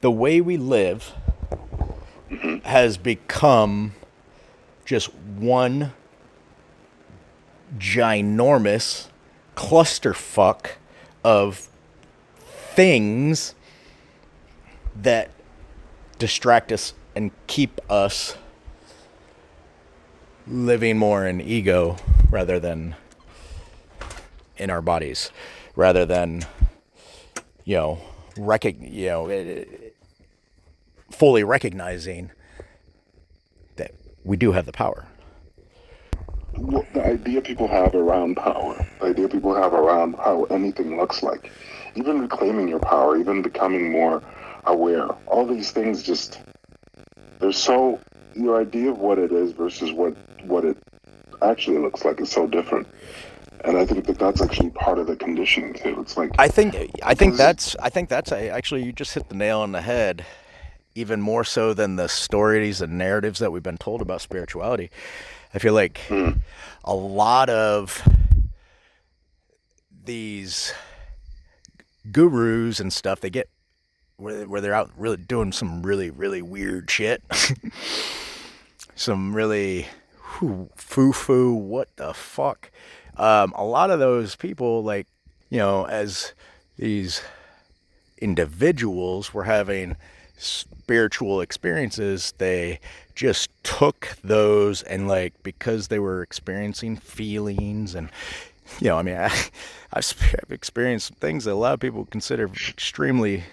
the way we live has become just one ginormous clusterfuck of things that distract us and keep us living more in ego rather than in our bodies, rather than fully recognizing that we do have the power. Well, the idea people have around power, the idea people have around how anything looks like, even reclaiming your power, even becoming more aware, all these things just, they're so, your idea of what it is versus what it actually looks like is so different. And I think that that's actually part of the conditioning too. It's like, because, I think that's actually, you just hit the nail on the head. Even more so than the stories and narratives that we've been told about spirituality. I feel like a lot of these gurus and stuff, they get where they're out really doing some really, really weird shit. Some really foo-foo, what the fuck. A lot of those people, like, as these individuals were having spiritual experiences, they just took those and, like, because they were experiencing feelings and I've experienced things that a lot of people consider extremely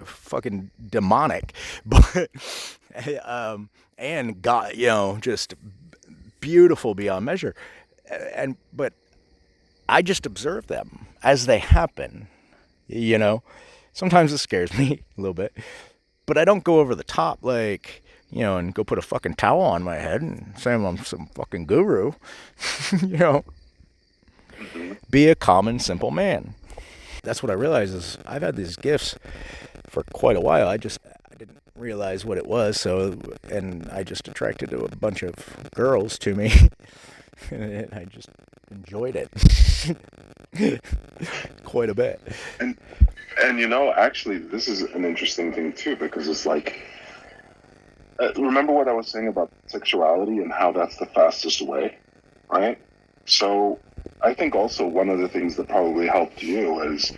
fucking demonic, but and God, just beautiful beyond measure, but I just observe them as they happen. Sometimes it scares me a little bit, but I don't go over the top, like, and go put a fucking towel on my head and say I'm some fucking guru. Be a common, simple man. That's what I realize is I've had these gifts for quite a while. I didn't realize what it was, and I just attracted a bunch of girls to me, and I just enjoyed it quite a bit. And actually, this is an interesting thing too, because it's like, remember what I was saying about sexuality and how that's the fastest way, right? So I think also one of the things that probably helped you is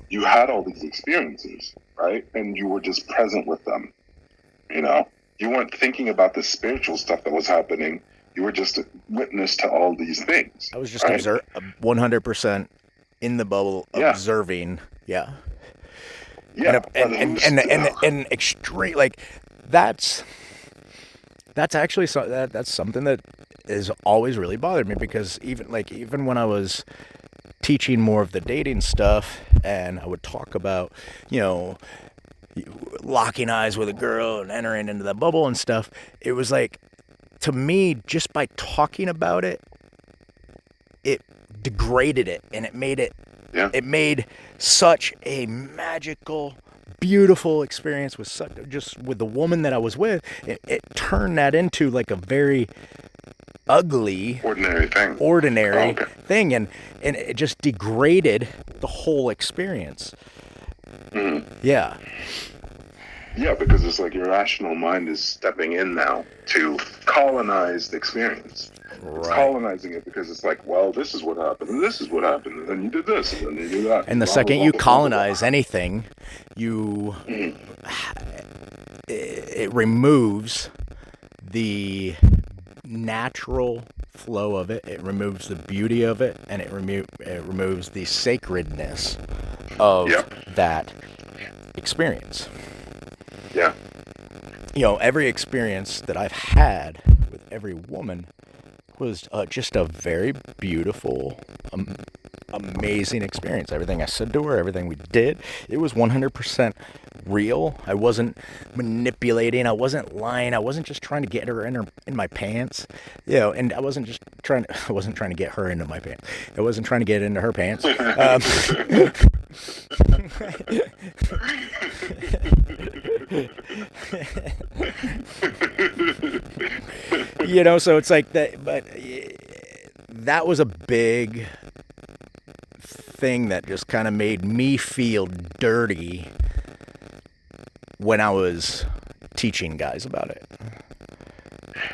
you had all these experiences, right? And you were just present with them. You weren't thinking about the spiritual stuff that was happening. You were just a witness to all these things. I was just right? 100% in the bubble, Yeah. observing. Yeah. Yeah. And extreme, like, that's actually that's something that has always really bothered me, because even when I was teaching more of the dating stuff and I would talk about, locking eyes with a girl and entering into that bubble and stuff, it was like, to me, just by talking about it, it degraded it, and it made such a magical, beautiful experience with with the woman that I was with. It turned that into like a very ugly, ordinary thing, and it just degraded the whole experience. Yeah. Yeah, because it's like your rational mind is stepping in now to colonize the experience. Right. It's colonizing it because it's like, well, this is what happened, and this is what happened, and then you did this, and then you did that. And the second you colonize anything, it removes the natural flow of it. It removes the beauty of it, and it removes the sacredness of that experience. Yeah. Every experience that I've had with every woman was just a very beautiful, amazing experience. Everything I said to her, everything we did, it was 100% real. I wasn't manipulating. I wasn't lying. I wasn't just trying to get her in my pants. And I wasn't trying to get her into my pants. I wasn't trying to get into her pants. So it's like that, but that was a big thing that just kind of made me feel dirty when I was teaching guys about it.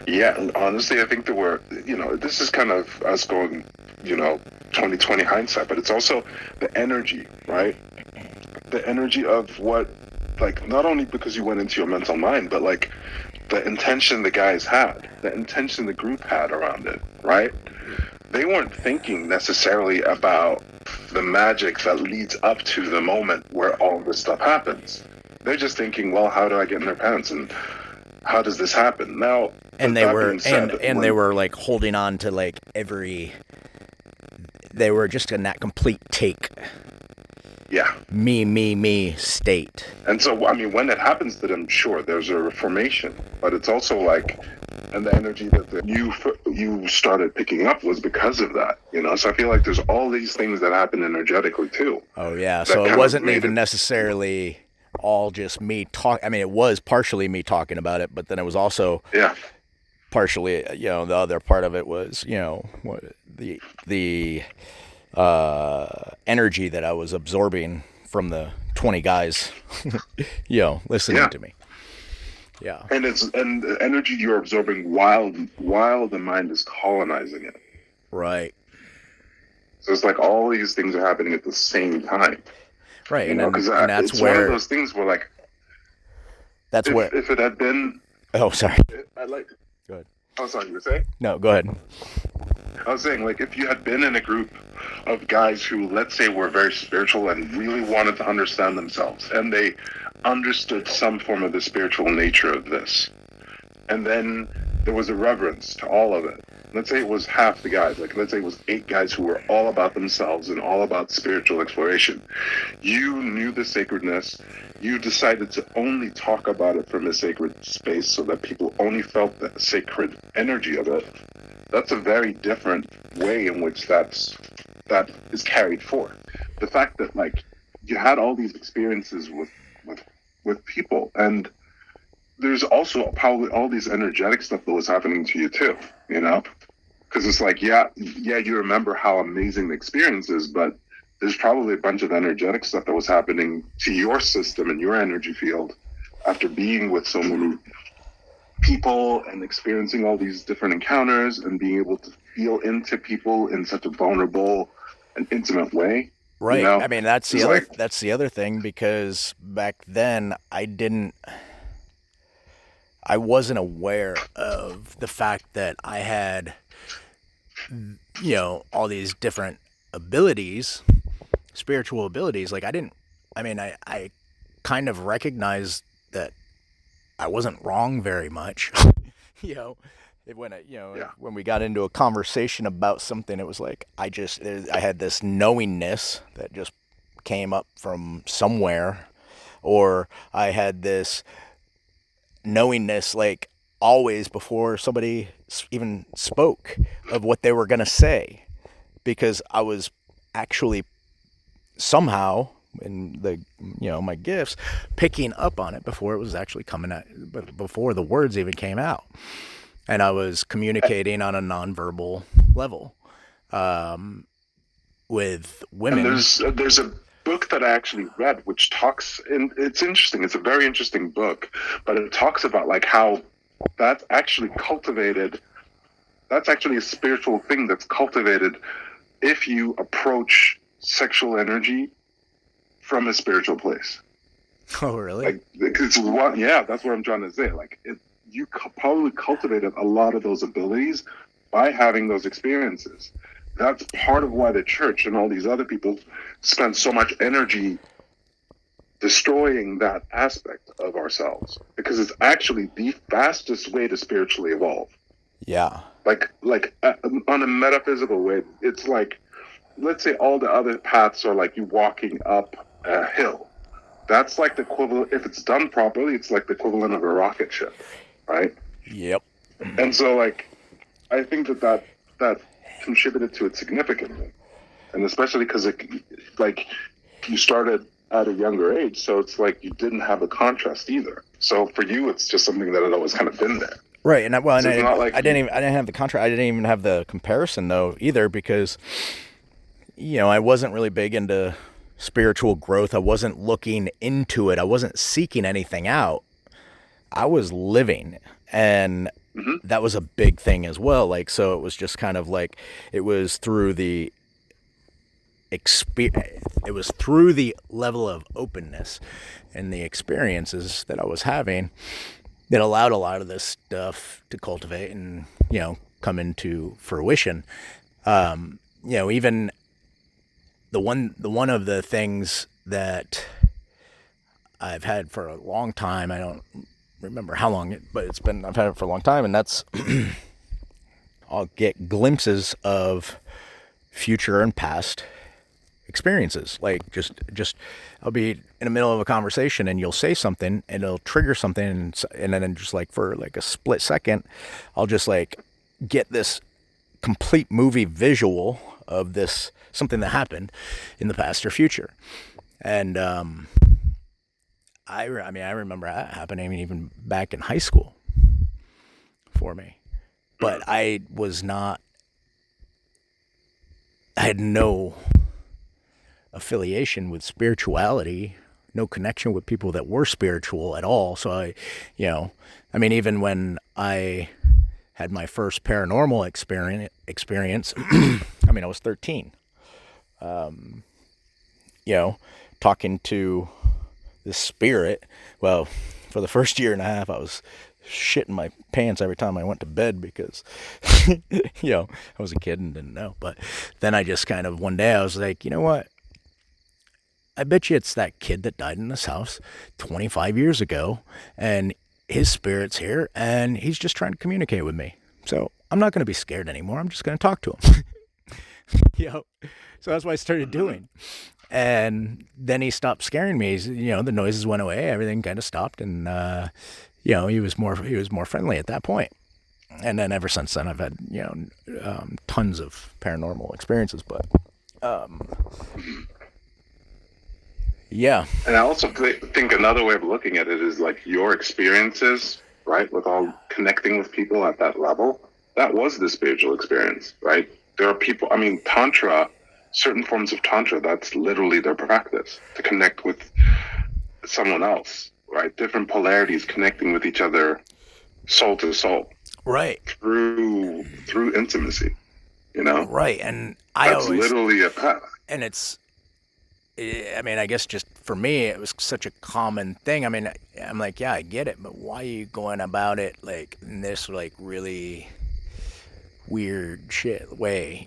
Yeah, and honestly, I think there were, this is kind of us going, 2020 hindsight, but it's also the energy, right? The energy of what, like, not only because you went into your mental mind, but like the intention the guys had, the intention the group had around it, right? They weren't thinking necessarily about the magic that leads up to the moment where all this stuff happens. They're just thinking, well, how do I get in their pants, and how does this happen? Now, and they were they were like holding on to like they were just in that complete take. Yeah. Me state. And so, I mean, when it happens to them, sure, there's a reformation, but it's also like, and the energy that you started picking up was because of that, So I feel like there's all these things that happen energetically too. Oh yeah, so it wasn't even necessarily all just me talk. I mean, it was partially me talking about it, but then it was also partially, the other part of it was, the energy that I was absorbing from the 20 guys, listening to me. Yeah. And the energy you're absorbing while the mind is colonizing it. Right. So it's like all these things are happening at the same time. Right. And that's it's where one of those things where, like, if it had been. Oh, sorry. I like. Go ahead. Oh, sorry. You were saying? No, go ahead. I was saying, like, if you had been in a group of guys who, let's say, were very spiritual and really wanted to understand themselves, and they understood some form of the spiritual nature of this, and then there was a reverence to all of it. Let's say it was half the guys, like let's say it was 8 guys who were all about themselves and all about spiritual exploration. You knew the sacredness. You decided to only talk about it from a sacred space so that people only felt the sacred energy of it. That's a very different way in which that is carried forth. The fact that, like, you had all these experiences with people, and there's also probably all these energetic stuff that was happening to you too, because it's like, yeah, you remember how amazing the experience is, but there's probably a bunch of energetic stuff that was happening to your system and your energy field after being with so many people and experiencing all these different encounters and being able to feel into people in such a vulnerable and intimate way. Right. I mean, that's the other thing, because back then I wasn't aware of the fact that I had, all these different abilities, spiritual abilities. Like, I kind of recognized that I wasn't wrong very much. When we got into a conversation about something, it was like, I had this knowingness that just came up from somewhere, or I had this knowingness, like, always before somebody even spoke of what they were going to say, because I was actually somehow in my gifts picking up on it before it was actually coming out, before the words even came out. And I was communicating on a nonverbal level with women. And there's a book that I actually read which talks, and it's interesting. It's a very interesting book, but it talks about, like, how that's actually cultivated. That's actually a spiritual thing that's cultivated if you approach sexual energy from a spiritual place. Oh, really? Like, that's what I'm trying to say. Like, you probably cultivated a lot of those abilities by having those experiences. That's part of why the church and all these other people spend so much energy destroying that aspect of ourselves, because it's actually the fastest way to spiritually evolve. Yeah. Like on a metaphysical way, it's like, let's say all the other paths are like you walking up a hill. That's like the equivalent, if it's done properly, it's like the equivalent of a rocket ship, right? Yep. And so, like, I think that contributed to it significantly, and especially because you started at a younger age, so it's like you didn't have a contrast either. So for you, it's just something that had always kind of been there. Right, and I didn't have the contrast. I didn't even have the comparison though either, because I wasn't really big into spiritual growth. I wasn't looking into it. I wasn't seeking anything out. I was living, and that was a big thing as well. Like, so it was just kind of like, it was through the level of openness and the experiences that I was having that allowed a lot of this stuff to cultivate and, come into fruition. Even the one of the things that I've had for a long time, I don't remember how long, but I've had it for a long time, and that's I'll get glimpses of future and past experiences. Like just I'll be in the middle of a conversation and you'll say something and it'll trigger something, and then just like for like a split second, I'll just like get this complete movie visual of this, something that happened in the past or future. And I remember that happening even back in high school for me, but I had no affiliation with spirituality, no connection with people that were spiritual at all. So even when I had my first paranormal experience, I was 13, talking to this spirit. Well, for the first year and a half, I was shitting my pants every time I went to bed because, I was a kid and didn't know. But then I just kind of, one day I was like, you know what? I bet you it's that kid that died in this house 25 years ago, and his spirit's here, and he's just trying to communicate with me. So I'm not going to be scared anymore. I'm just going to talk to him. So that's what I started doing. And then he stopped scaring me. The noises went away. Everything kind of stopped, and he was more friendly at that point. And then ever since then, I've had tons of paranormal experiences. But yeah. And I also think another way of looking at it is like your experiences, right? With all connecting with people at that level, that was the spiritual experience, right? There are people, Tantra, certain forms of Tantra, that's literally their practice, to connect with someone else, right? Different polarities connecting with each other, soul to soul. Right. Through intimacy, Right. And that's literally a path. And I guess just for me, it was such a common thing. I'm like, yeah, I get it, but why are you going about it like in this like really weird shit way?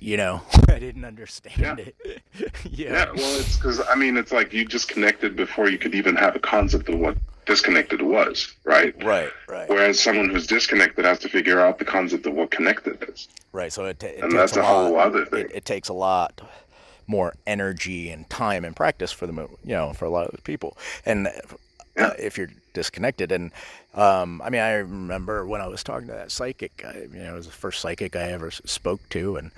I didn't understand it. Yeah. Well, it's because it's like you just connected before you could even have a concept of what disconnected was, right? Right. Whereas someone who's disconnected has to figure out the concept of what connected is. Right. So and that's a whole other thing. It takes a lot more energy and time and practice for for a lot of people. And if you're disconnected, and I remember when I was talking to that psychic, it was the first psychic I ever spoke to, and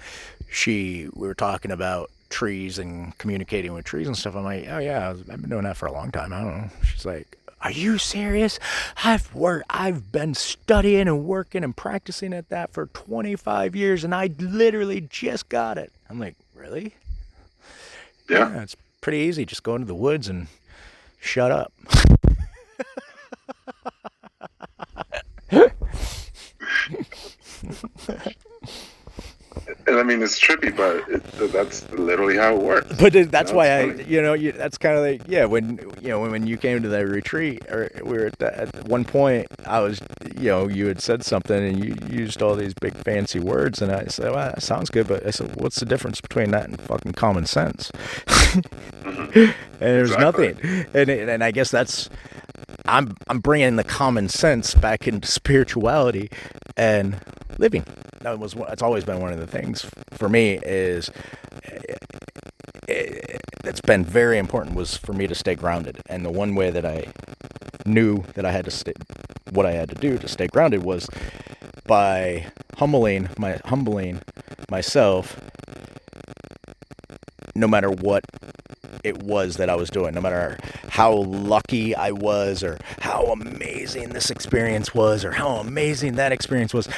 we were talking about trees and communicating with trees and stuff. I'm like, oh yeah, I've been doing that for a long time. I don't know. She's like, are you serious? I've been studying and working and practicing at that for 25 years, and I literally just got it. I'm like, really? Yeah, it's pretty easy. Just go into the woods and shut up. And it's trippy, but that's literally how it works. But that's why that's kind of like, when you came to that retreat, or we were at one point, I was, you had said something and you used all these big fancy words, and I said, well, that sounds good, but I said, what's the difference between that and fucking common sense? And there's nothing. And I guess that's, I'm bringing the common sense back into spirituality and living. It's always been one of the things for me that's been very important, was for me to stay grounded. And the one way that I knew that I had to what I had to do to stay grounded was by humbling myself, no matter what it was that I was doing, no matter how lucky I was, or how amazing this experience was, or how amazing that experience was.